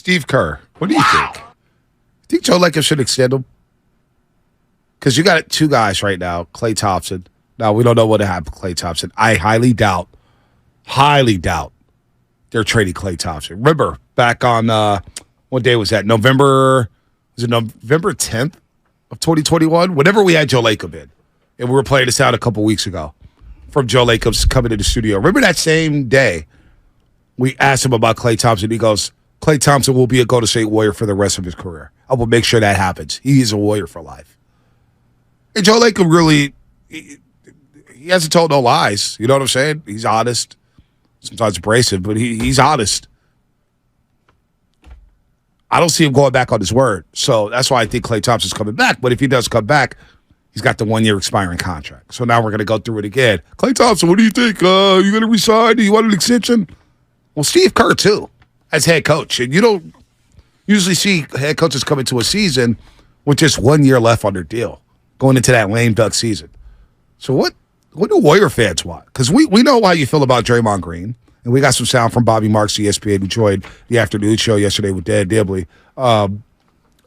Steve Kerr. What do you think? You think Joe Lacob should extend him? Because you got two guys right now, Klay Thompson. Now, we don't know what happened to Klay Thompson. I highly doubt they're trading Klay Thompson. Remember, back on, what day was that? November 10th of 2021? Whenever we had Joe Lacob in, and we were playing this out a couple weeks ago from Joe Lacob's coming to the studio. Remember that same day, we asked him about Klay Thompson. He goes, Klay Thompson will be a Golden State Warrior for the rest of his career. I will make sure that happens. He is a Warrior for life. And Joe Lacob really, he hasn't told no lies. You know what I'm saying? He's honest. Sometimes abrasive, but he's honest. I don't see him going back on his word. So that's why I think Klay Thompson's coming back. But if he does come back, he's got the 1 year expiring contract. So now we're going to go through it again. Klay Thompson, what do you think? You going to resign? Do you want an extension? Well, Steve Kerr, too, as head coach. And you don't usually see head coaches come into a season with just 1 year left on their deal, going into that lame duck season. So what do Warrior fans want? Because we know how you feel about Draymond Green. And we got some sound from Bobby Marks, ESPN, who joined the afternoon show yesterday with Dan Dibley about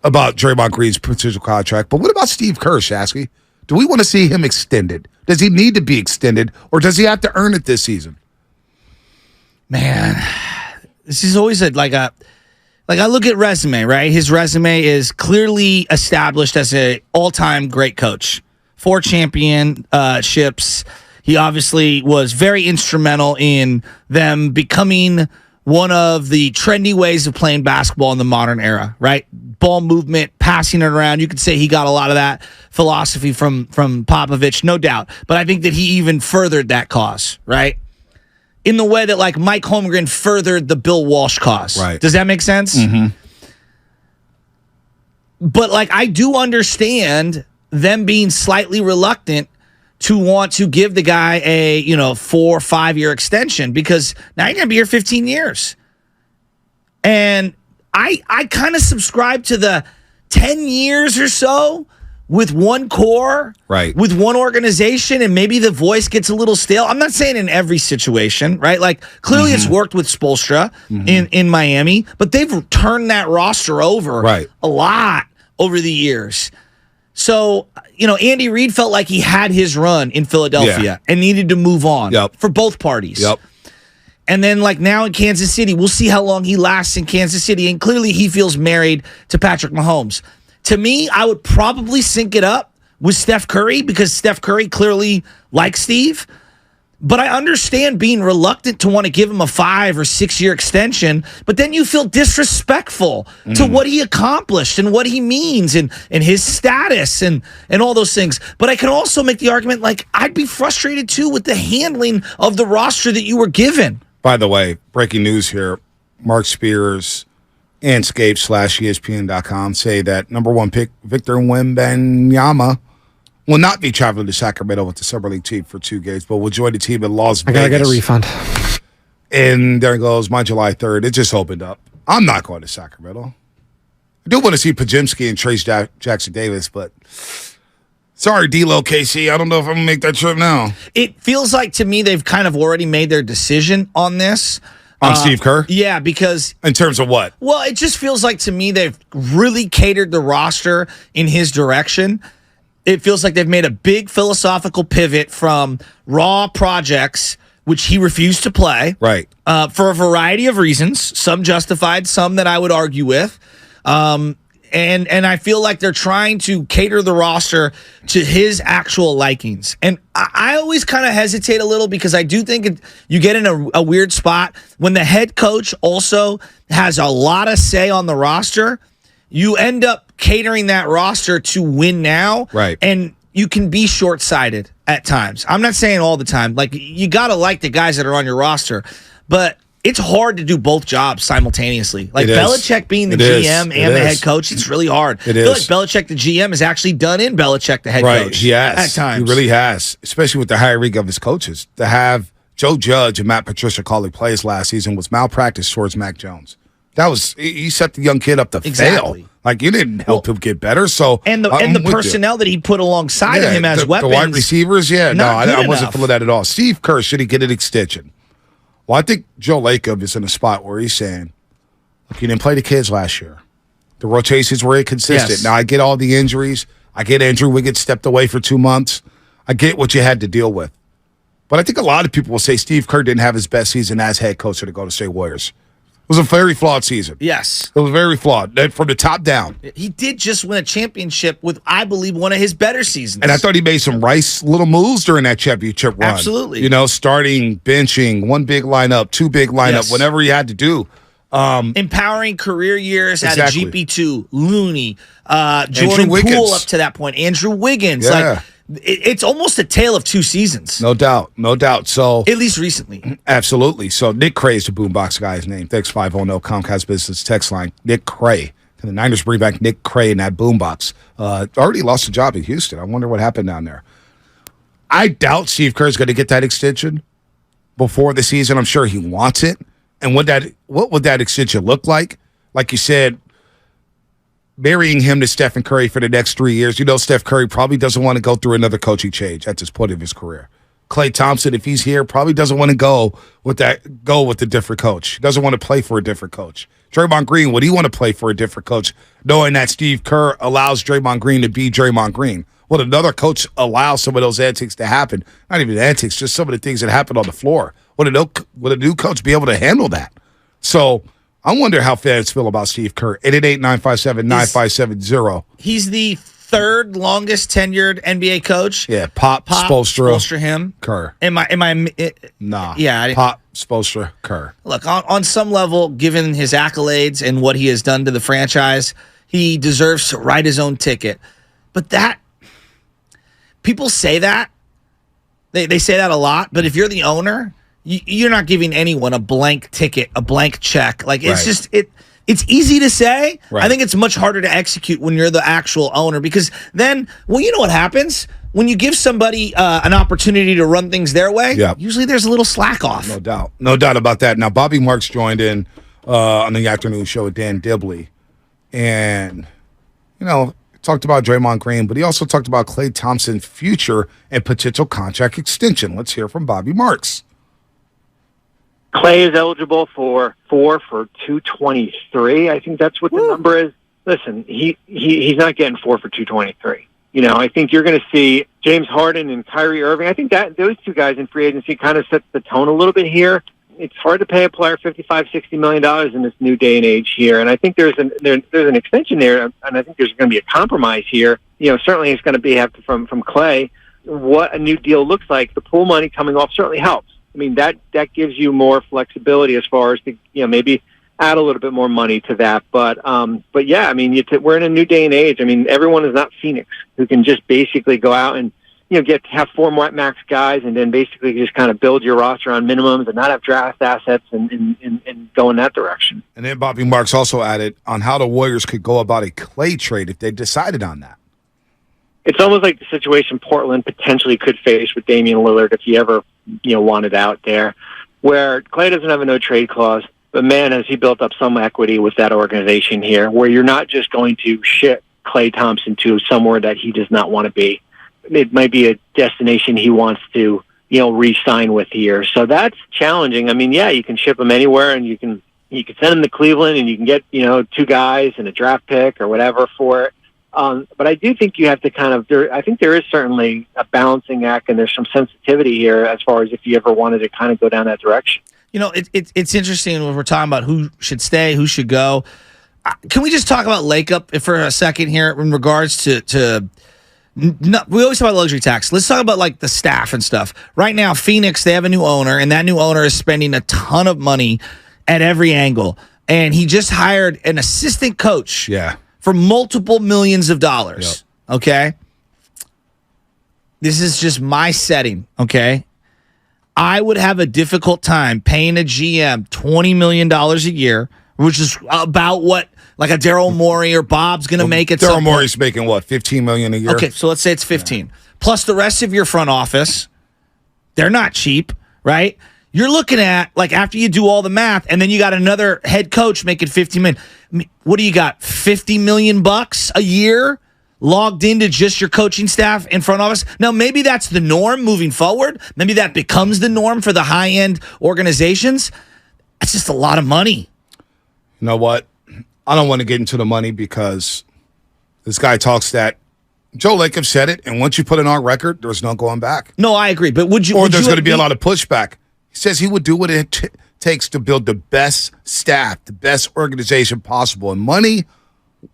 Draymond Green's potential contract. But what about Steve Kerr, Shasky? Do we want to see him extended? Does he need to be extended, or does he have to earn it this season? Man, this is always I look at resume, right? His resume is clearly established as an all-time great coach. 4 championships. He obviously was very instrumental in them becoming one of the trendy ways of playing basketball in the modern era, right? Ball movement, passing it around. You could say he got a lot of that philosophy from Popovich, no doubt. But I think that he even furthered that cause, right? In the way that like Mike Holmgren furthered the Bill Walsh cause. Right. Does that make sense? Mm-hmm. But like I do understand them being slightly reluctant to want to give the guy a 4 or 5 year extension, because now you're going to be here 15 years. And I kind of subscribe to the 10 years or so with one core, right, with one organization, and maybe the voice gets a little stale. I'm not saying in every situation, right? Like clearly it's worked with Spoelstra in Miami, but they've turned that roster over a lot over the years. So, Andy Reid felt like he had his run in Philadelphia and needed to move on for both parties. Yep. And then, like now in Kansas City, we'll see how long he lasts in Kansas City. And clearly he feels married to Patrick Mahomes. To me, I would probably sync it up with Steph Curry, because Steph Curry clearly likes Steve. But I understand being reluctant to want to give him a 5 or 6 year extension, but then you feel disrespectful to what he accomplished and what he means and his status and all those things. But I can also make the argument, like, I'd be frustrated too with the handling of the roster that you were given. By the way, breaking news here, Mark Spears and Scape/ESPN.com say that number 1 pick Victor Wembanyama will not be traveling to Sacramento with the Summer League team for 2 games, but will join the team in Las Vegas. I gotta get a refund. And there goes my July 3rd. It just opened up. I'm not going to Sacramento. I do want to see Pajimski and Trace Jackson Davis, but sorry, D-Lo KC. I don't know if I'm going to make that trip now. It feels like to me they've kind of already made their decision on this. On Steve Kerr? Yeah, because... In terms of what? Well, it just feels like to me they've really catered the roster in his direction. It feels like they've made a big philosophical pivot from raw projects, which he refused to play. Right. For a variety of reasons, some justified, some that I would argue with. And I feel like they're trying to cater the roster to his actual likings. And I always kind of hesitate a little, because I do think you get in a weird spot when the head coach also has a lot of say on the roster. You end up catering that roster to win now. Right. And you can be short-sighted at times. I'm not saying all the time. Like, you got to like the guys that are on your roster. But it's hard to do both jobs simultaneously. Like, Belichick being the GM and the head coach, it's really hard. I feel like Belichick, the GM, has actually done in Belichick, the head coach. He has. At times. He really has, especially with the hiring of his coaches. To have Joe Judge and Matt Patricia calling plays last season was malpractice towards Mac Jones. That was, he set the young kid up to fail. Like, you didn't help him get better. So and the personnel that he put alongside of him as weapons. The wide receivers, I wasn't feeling that at all. Steve Kerr, should he get an extension? Well, I think Joe Lacob is in a spot where he's saying, Look, you didn't play the kids last year. The rotations were inconsistent. Yes. Now, I get all the injuries. I get Andrew Wiggins stepped away for 2 months. I get what you had to deal with. But I think a lot of people will say Steve Kerr didn't have his best season as head coach of the Golden State Warriors. It was a very flawed season. Yes. It was very flawed, from the top down. He did just win a championship with, I believe, one of his better seasons. And I thought he made some little moves during that championship run. Absolutely. Starting, benching, one big lineup, two big lineup, Yes. whatever he had to do. Empowering career years Exactly. out of GP2, Looney, Jordan Andrew Wiggins. Poole up to that point, Andrew Wiggins. Yeah. It's almost a tale of two seasons. No doubt. So At least recently. absolutely. So Nick Cray is the boombox guy's name. Thanks 510 Comcast Business text line. Nick Cray. And the Niners bring back Nick Cray in that boombox. Already lost a job in Houston. I wonder what happened down there. I doubt Steve Kerr is going to get that extension before the season. I'm sure he wants it. And what would that extension look like? Like you said, marrying him to Stephen Curry for the next 3 years. Steph Curry probably doesn't want to go through another coaching change at this point of his career. Klay Thompson, if he's here, probably doesn't want to go with a different coach. He doesn't want to play for a different coach. Draymond Green, would he want to play for a different coach, knowing that Steve Kerr allows Draymond Green to be Draymond Green? Would another coach allow some of those antics to happen? Not even antics, just some of the things that happen on the floor. Would a new coach be able to handle that? So I wonder how fans feel about Steve Kerr. 888-957-9570. He's the third longest tenured NBA coach. Yeah, Pop Spoelstra, him. Kerr. Nah. Pop Spoelstra, Kerr. Look, on some level, given his accolades and what he has done to the franchise, he deserves to write his own ticket. But people say that. They say that a lot, but if you're the owner, you're not giving anyone a blank ticket, a blank check. Like, it's just it's easy to say. Right. I think it's much harder to execute when you're the actual owner, because then, you know what happens? When you give somebody an opportunity to run things their way, usually there's a little slack off. No doubt about that. Now, Bobby Marks joined in on the afternoon show with Dan Dibley, and, talked about Draymond Green, but he also talked about Klay Thompson's future and potential contract extension. Let's hear from Bobby Marks. Klay is eligible for 223. I think that's what the number is. Listen, he's not getting 4 for 223. I think you're going to see James Harden and Kyrie Irving. I think that those two guys in free agency kind of sets the tone a little bit here. It's hard to pay a player $55-60 million in this new day and age here, and I think there's an extension there, and I think there's going to be a compromise here. Certainly it's going to have from Klay. What a new deal looks like. The pool money coming off certainly helps. I mean, that gives you more flexibility as far as to, maybe add a little bit more money to that. But yeah, I mean, we're in a new day and age. I mean, everyone is not Phoenix, who can just basically go out and, have 4 max guys and then basically just kind of build your roster on minimums and not have draft assets and go in that direction. And then Bobby Marks also added on how the Warriors could go about a Klay trade if they decided on that. It's almost like the situation Portland potentially could face with Damian Lillard if he ever, wanted out there, where Klay doesn't have a no-trade clause, but man, has he built up some equity with that organization here, where you're not just going to ship Klay Thompson to somewhere that he does not want to be. It might be a destination he wants to, re-sign with here. So that's challenging. I mean, yeah, you can ship him anywhere, and you can send him to Cleveland, and you can get, 2 guys and a draft pick or whatever for it. But I do think you have to I think there is certainly a balancing act, and there's some sensitivity here as far as if you ever wanted to kind of go down that direction. It's interesting when we're talking about who should stay, who should go. Can we just talk about Lakeup for a second here in regards to we always talk about luxury tax. Let's talk about like the staff and stuff. Right now, Phoenix, they have a new owner, and that new owner is spending a ton of money at every angle. And he just hired an assistant coach. Yeah. For multiple millions of dollars, okay? This is just my setting, okay? I would have a difficult time paying a GM $20 million a year, which is about what like a Daryl Morey or Bob's going to make it. Daryl Morey's making what, $15 million a year? Okay, so let's say it's 15. Yeah. Plus the rest of your front office. They're not cheap, right? You're looking at, like, after you do all the math, and then you got another head coach making $50 million. What do you got? $50 million a year logged into just your coaching staff and front office? Now, maybe that's the norm moving forward. Maybe that becomes the norm for the high-end organizations. That's just a lot of money. You know what? I don't want to get into the money because this guy talks that Joe Lacob said it, and once you put it on record, there's no going back. No, I agree. But would you? Or would there's you going to be a admit- lot of pushback. He says he would do what it takes to build the best staff, the best organization possible, and money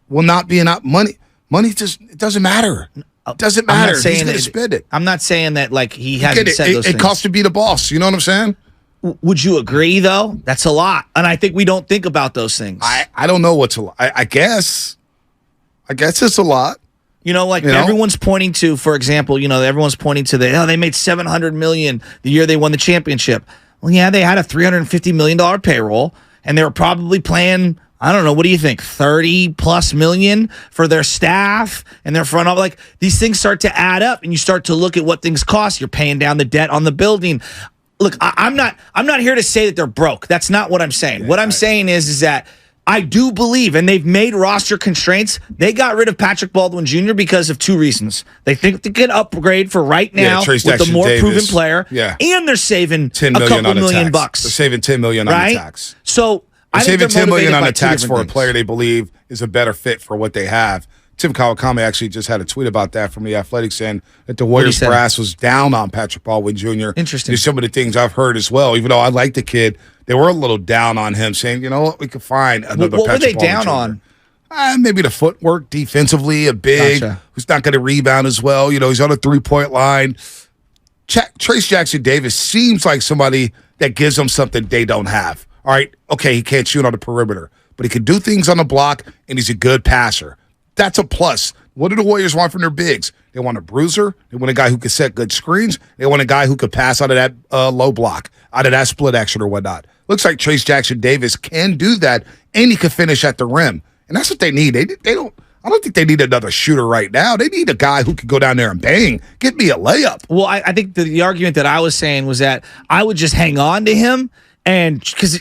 will not be enough. Money just it doesn't matter. It doesn't I'm not matter. saying He's going to that- spend it. I'm not saying that like he hasn't said those It things. costs to be the boss. You know what I'm saying? Would you agree though? That's a lot, and I think we don't think about those things. I don't know what's a lot. I guess it's a lot. You know, like everyone's pointing to, for example, everyone's pointing to they made $700 million the year they won the championship. Well, yeah, they had a $350 million payroll, and they were probably playing, I don't know, what do you think, 30+ million for their staff and their front office? Like these things start to add up, and you start to look at what things cost. You're paying down the debt on the building. Look, I'm not here to say that they're broke. That's not what I'm saying. What I'm saying is that I do believe, and they've made roster constraints. They got rid of Patrick Baldwin Jr. because of two reasons. They think they can upgrade for right now Trace with the Jackson more Davis. proven player, Yeah. and they're saving $10 a million couple on the million tax. bucks. They're saving $10 million on right? the tax. So They're I think saving they're $10 million motivated on by the two tax different for a things. player they believe is a better fit for what they have. Tim Kawakami actually just had a tweet about that from The Athletic saying that the Warriors say? brass was down on Patrick Baldwin Jr. Interesting. There's some of the things I've heard as well. Even though I like the kid, they were a little down on him, saying, you know what, we could find another What were Patrick they Baldwin down Jr. on? Maybe the footwork defensively, a big, Gotcha. who's not going to rebound as well. He's on a three-point line. Trace Jackson Davis seems like somebody that gives them something they don't have. All right, okay, he can't shoot on the perimeter, but he can do things on the block, and he's a good passer. That's a plus. What do the Warriors want from their bigs? They want a bruiser. They want a guy who can set good screens. They want a guy who could pass out of that low block, out of that split action or whatnot. Looks like Trace Jackson Davis can do that, and he can finish at the rim. And that's what they need. They don't. I don't think they need another shooter right now. They need a guy who can go down there and bang, get me a layup. Well, I think the argument that I was saying was that I would just hang on to him, and because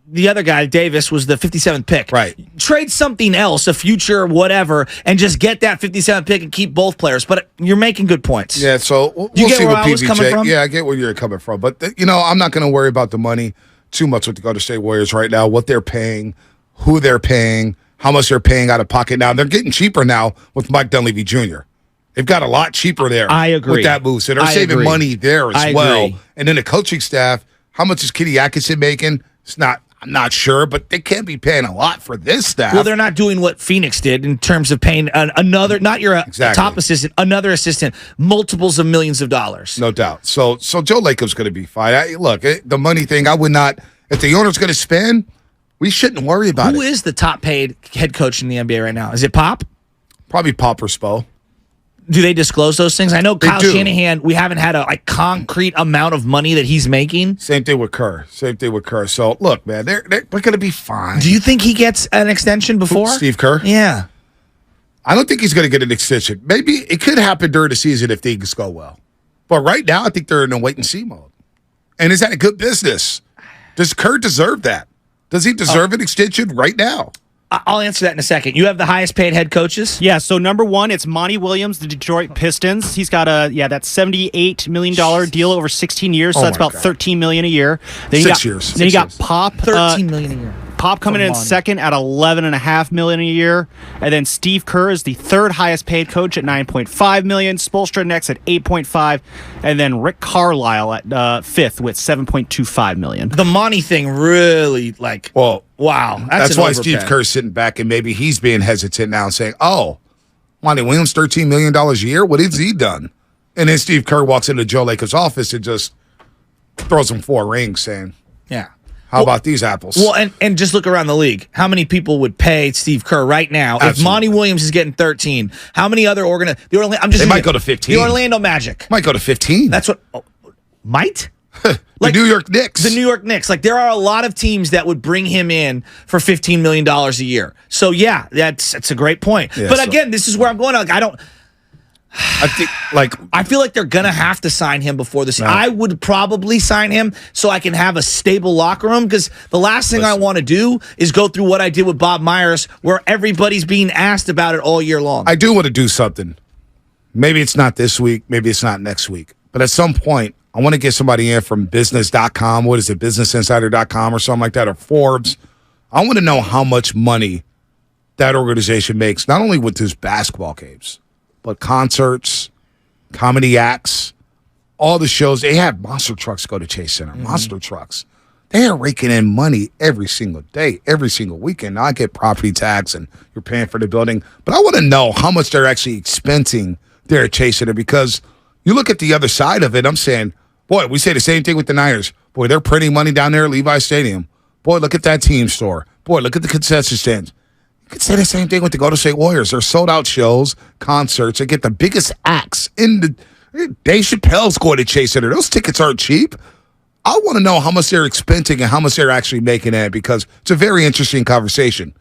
the other guy, Davis, was the 57th pick. Right. Trade something else, a future, whatever, and just get that 57th pick and keep both players. But you're making good points. Yeah, so we'll You get see where what I was coming from? Yeah, I get where you're coming from. But, I'm not going to worry about the money too much with the Golden State Warriors right now, what they're paying, who they're paying, how much they're paying out of pocket now. They're getting cheaper now with Mike Dunleavy Jr. They've got a lot cheaper there. I agree. With that move. So they're I saving agree. money there I as well. agree. And then the coaching staff, how much is Kenny Atkinson making? I'm not sure, but they can't be paying a lot for this staff. Well, they're not doing what Phoenix did in terms of paying another, not your Exactly. top assistant, another assistant, multiples of millions of dollars. No doubt. So Joe Lacob's going to be fine. Look, the money thing, I would not. If the owner's going to spend, we shouldn't worry about Who it. is the top paid head coach in the NBA right now? Is it Pop? Probably Pop or Spo. Do they disclose those things? I know Kyle do. Shanahan, we haven't had a concrete amount of money that he's making. Same thing with Kerr. So, look, man, they're going to be fine. Do you think he gets an extension before? Steve Kerr? Yeah. I don't think he's going to get an extension. Maybe it could happen during the season if things go well. But right now, I think they're in a wait-and-see mode. And is that a good business? Does Kerr deserve that? Does he deserve an extension right now? I'll answer that in a second. You have the highest paid head coaches? Yeah, so number one, it's Monty Williams, the Detroit Pistons. He's got that $78 million deal over 16 years, so Oh that's my about God. $13 million a year. Then 6 years. Then you 6 got years. Pop. $13 million a year. Pop coming in Come on. second at $11.5 million a year, and then Steve Kerr is the third highest paid coach at $9.5 million. Spoelstra next at $8.5, and then Rick Carlisle at fifth with $7.25 million. The Monty thing really, Well, wow. that's an why overpay. Steve Kerr's sitting back and maybe he's being hesitant now and saying, oh, Monty Williams, $13 million a year? What has he done? And then Steve Kerr walks into Joe Lacob's office and just throws him 4 rings saying, Yeah. how about these apples? Well, and just look around the league. How many people would pay Steve Kerr right now if Absolutely. Monty Williams is getting 13? How many other They might go to 15. The Orlando Magic. Might go to 15. That's what might? the New York Knicks. The New York Knicks. There are a lot of teams that would bring him in for $15 million a year. So yeah, that's a great point. Yeah, but so- again, this is where I'm going. I think, I feel like they're gonna have to sign him before this. No. I would probably sign him so I can have a stable locker room, because the last thing I want to do is go through what I did with Bob Myers, where everybody's being asked about it all year long. I do want to do something. Maybe it's not this week. Maybe it's not next week. But at some point, I want to get somebody in from business.com. What is it? BusinessInsider.com or something like that, or Forbes. I want to know how much money that organization makes, not only with his basketball games, but concerts, comedy acts, all the shows. They have monster trucks go to Chase Center, monster trucks. They are raking in money every single day, every single weekend. Now, I get property tax and you're paying for the building, but I want to know how much they're actually expensing there at Chase Center, because you look at the other side of it, I'm saying, boy, we say the same thing with the Niners. Boy, they're printing money down there at Levi Stadium. Boy, look at that team store. Boy, look at the concession stands. You could say the same thing with the Golden State Warriors. They're sold-out shows, concerts. They get the biggest acts in the Dave Chappelle's going to Chase Center. Those tickets aren't cheap. I want to know how much they're expensing and how much they're actually making it, because it's a very interesting conversation.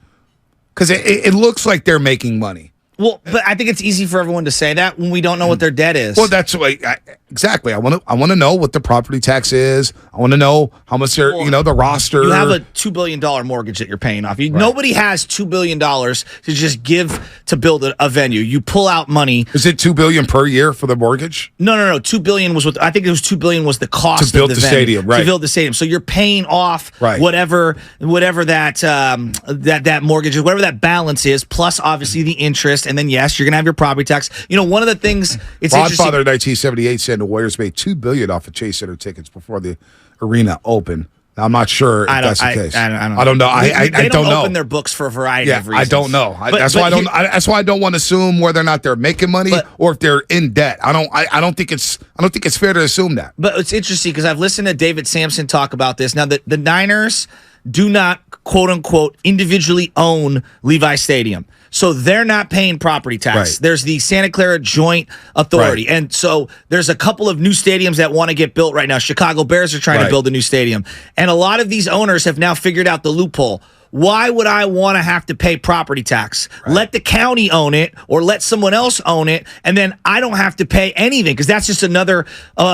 Because it looks like they're making money. Well, but I think it's easy for everyone to say that when we don't know what their debt is. Well, that's what exactly. I want to know what the property tax is. I want to know how much they're, the roster. You have a $2 billion mortgage that you're paying off. Nobody has $2 billion to just give to build a venue. You pull out money. Is it $2 billion per year for the mortgage? No. $2 billion was what I think it was. $2 billion was the cost to build of the venue, stadium, right? To build the stadium. So you're paying off whatever that mortgage is, whatever that balance is, plus obviously the interest, and then yes, you're gonna have your property tax. One of the things it's Godfather 1978 said the Warriors made $2 billion off of Chase Center tickets before the arena opened. Now, I'm not sure if that's the case. I don't know. I don't know. Open their books for a variety of reasons. I don't know. That's why I don't want to assume whether or not they're making money or if they're in debt. I don't think it's fair to assume that. But it's interesting because I've listened to David Sampson talk about this. Now, the Niners do not, quote unquote, individually own Levi Stadium. So they're not paying property tax. Right. There's the Santa Clara Joint Authority. Right. And so there's a couple of new stadiums that want to get built right now. Chicago Bears are trying to build a new stadium. And a lot of these owners have now figured out the loophole. Why would I want to have to pay property tax? Right. Let the county own it or let someone else own it, and then I don't have to pay anything because that's just another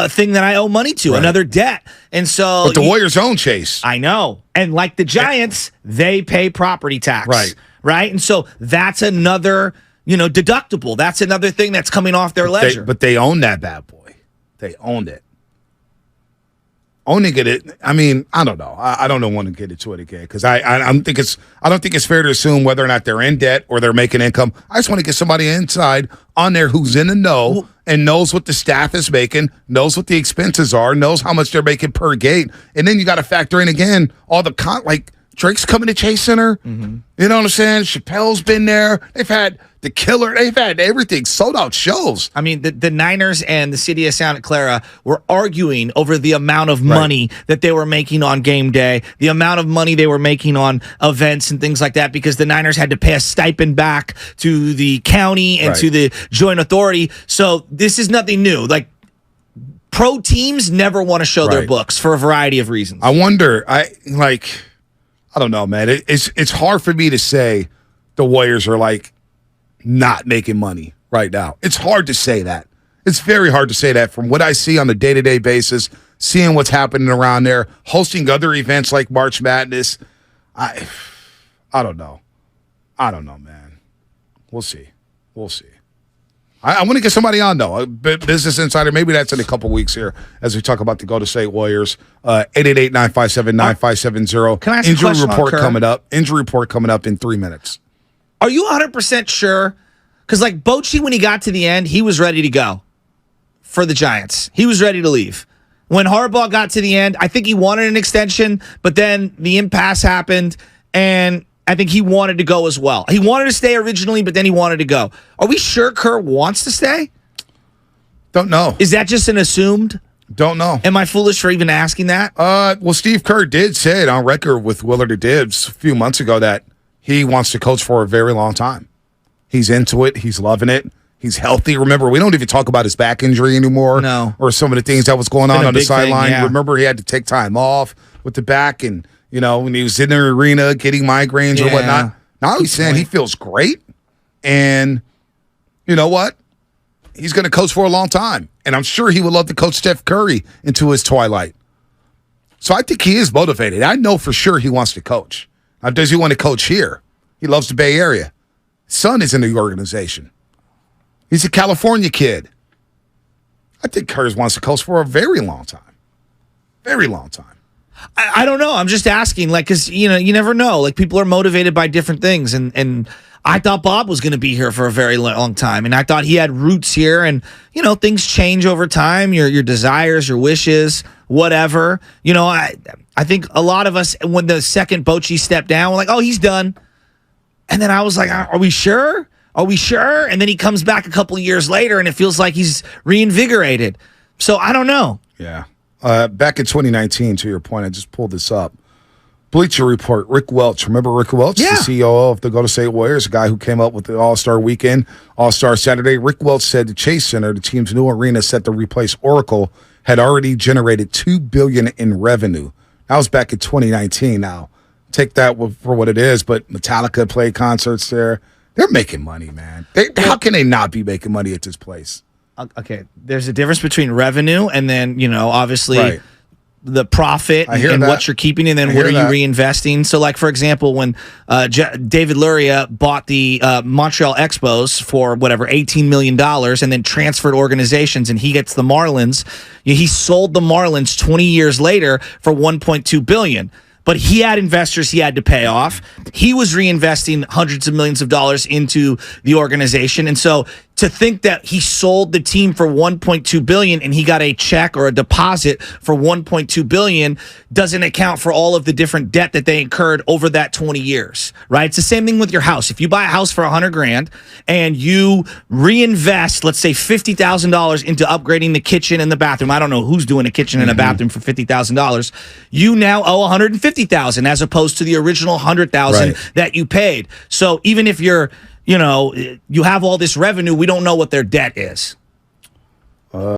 thing that I owe money to, another debt. And so, but the Warriors own Chase. I know. And like the Giants, they pay property tax. Right? And so that's another, deductible. That's another thing that's coming off their ledger. But they own that bad boy. They owned it. Owning it, I mean, I don't know. I don't want to get into it again because I don't think it's fair to assume whether or not they're in debt or they're making income. I just want to get somebody inside on there who's in the know and knows what the staff is making, knows what the expenses are, knows how much they're making per gate, and then you got to factor in again all the Drake's coming to Chase Center. Mm-hmm. You know what I'm saying? Chappelle's been there. They've had the Killer. They've had everything. Sold out shows. I mean, the Niners and the city of Santa Clara were arguing over the amount of money that they were making on game day, the amount of money they were making on events and things like that, because the Niners had to pay a stipend back to the county and to the joint authority. So this is nothing new. Like, pro teams never want to show their books for a variety of reasons. I wonder, I don't know, man. It's hard for me to say the Warriors are not making money right now. It's hard to say that. It's very hard to say that from what I see on a day-to-day basis, seeing what's happening around there, hosting other events like March Madness. I don't know. I don't know, man. We'll see. I want to get somebody on, though, a Business Insider. Maybe that's in a couple weeks here as we talk about the Golden State Warriors. 888-957-9570. Can I ask a question on Kerr? Injury report coming up in 3 minutes. Are you 100% sure? Because, Bochy, when he got to the end, he was ready to go for the Giants. He was ready to leave. When Harbaugh got to the end, I think he wanted an extension, but then the impasse happened, and I think he wanted to go as well. He wanted to stay originally, but then he wanted to go. Are we sure Kerr wants to stay? Don't know. Is that just an assumed? Don't know. Am I foolish for even asking that? Well, Steve Kerr did say it on record with Willard Dibbs a few months ago that he wants to coach for a very long time. He's into it. He's loving it. He's healthy. Remember, we don't even talk about his back injury anymore. No. Or some of the things that was going on the sideline. Yeah. Remember, he had to take time off with the back and, when he was in the arena getting migraines or whatnot. Now he's saying he feels great. And you know what? He's going to coach for a long time. And I'm sure he would love to coach Steph Curry into his twilight. So I think he is motivated. I know for sure he wants to coach. Now, does he want to coach here? He loves the Bay Area. His son is in the organization. He's a California kid. I think Kerr wants to coach for a very long time. Very long time. I don't know. I'm just asking, like, because you never know. Like, people are motivated by different things, and I thought Bob was going to be here for a very long time, and I thought he had roots here, and things change over time. Your desires, your wishes, whatever. I think a lot of us, when the second Bochy stepped down, we're like, oh, he's done, and then I was like, are we sure? Are we sure? And then he comes back a couple of years later, and it feels like he's reinvigorated. So I don't know. Yeah. Back in 2019, to your point, I just pulled this up. Bleacher Report, Rick Welch. Remember Rick Welch, Yeah. the CEO of the Golden State Warriors, a guy who came up with the All-Star Weekend, All-Star Saturday. Rick Welch said the Chase Center, the team's new arena set to replace Oracle, had already generated $2 billion in revenue. That was back in 2019. Now, take that for what it is, but Metallica played concerts there. They're making money, man. How can they not be making money at this place? Okay, there's a difference between revenue and then, obviously Right. the profit and that. what you're keeping, and then I what are hear you that. reinvesting? So, like, for example, when David Luria bought the Montreal Expos for whatever, $18 million and then transferred organizations, and he gets the Marlins, he sold the Marlins 20 years later for $1.2 billion. But he had investors he had to pay off. He was reinvesting hundreds of millions of dollars into the organization. And so to think that he sold the team for $1.2 billion and he got a check or a deposit for $1.2 billion doesn't account for all of the different debt that they incurred over that 20 years, right? It's the same thing with your house. If you buy a house for $100,000 and you reinvest, let's say $50,000 into upgrading the kitchen and the bathroom. I don't know who's doing a kitchen and a bathroom for $50,000. You now owe $150,000 as opposed to the original $100,000 Right. that you paid. So even if you're you have all this revenue, we don't know what their debt is.